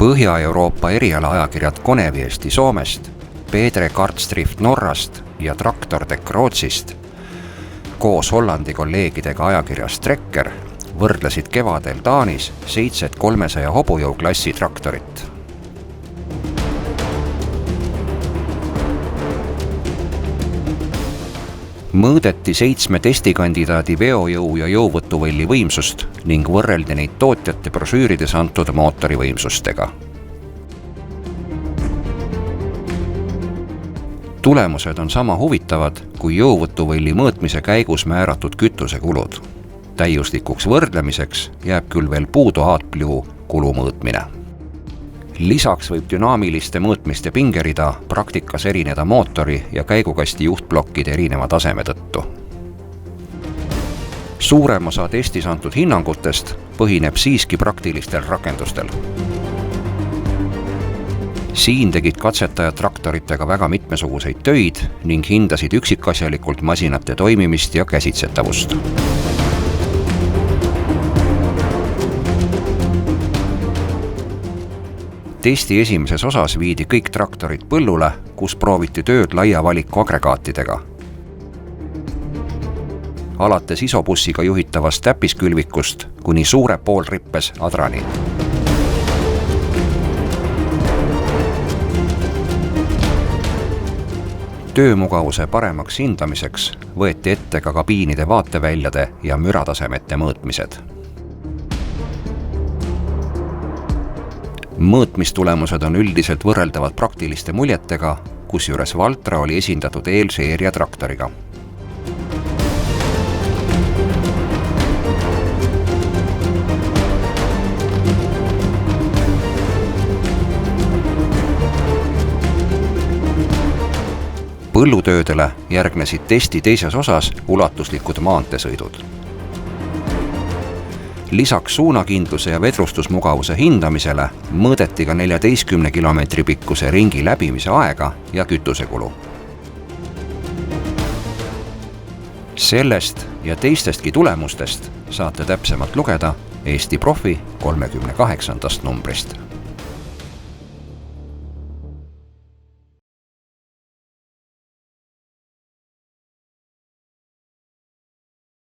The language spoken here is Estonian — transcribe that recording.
Põhja-Euroopa erialaajakirjad Koneviesti Soomest, Pedre Kartstrift Norrast ja Traktortek Rootsist koos Hollandi kolleegidega ajakirjas Trekker võrdlesid kevadel Taanis 7 300 hobujõuklassi traktorit. Mõõdeti 7 testikandidaadi veojõu ja jõuvõtuvõlli võimsust ning võrreldi neid tootjate brošüürides antud mootori võimsustega. Tulemused on sama huvitavad kui jõuvõtuvõlli mõõtmise käigus määratud kütusekulud. Täiuslikuks võrdlemiseks jääb küll veel puudu AdBlue kulu mõõtmine. Lisaks võib dünaamiliste mõõtmiste pingerida praktikas erineda mootori ja käigukasti juhtplokkide erineva taseme tõttu. Suurem osa testis antud hinnangutest põhineb siiski praktilistel rakendustel. Siin tegid katsetajad traktoritega väga mitmesuguseid töid ning hindasid üksikasjalikult masinate toimimist ja käsitsetavust. Testi esimeses osas viidi kõik traktorid põllule, kus prooviti tööd laia valiku agregaatidega. Alates isobussiga juhitavast täppiskülvikust kuni suure poolrippes adrani. Töömugavuse paremaks hindamiseks võeti ette ka kabiinide vaateväljade ja müratasemete mõõtmised. Mõõtmistulemused on üldiselt võrreldavad praktiliste muljetega, kusjuures Valtra oli esindatud eelseeria traktoriga. Põllutöödele järgnesid testi teises osas ulatuslikud maanteesõidud. Lisaks suunakindluse ja vedrustusmugavuse hindamisele mõõdeti ka 14 kilomeetri pikkuse ringi läbimise aega ja kütusekulu. Sellest ja teistestki tulemustest saate täpsemalt lugeda Eesti Profi 38. numbrist.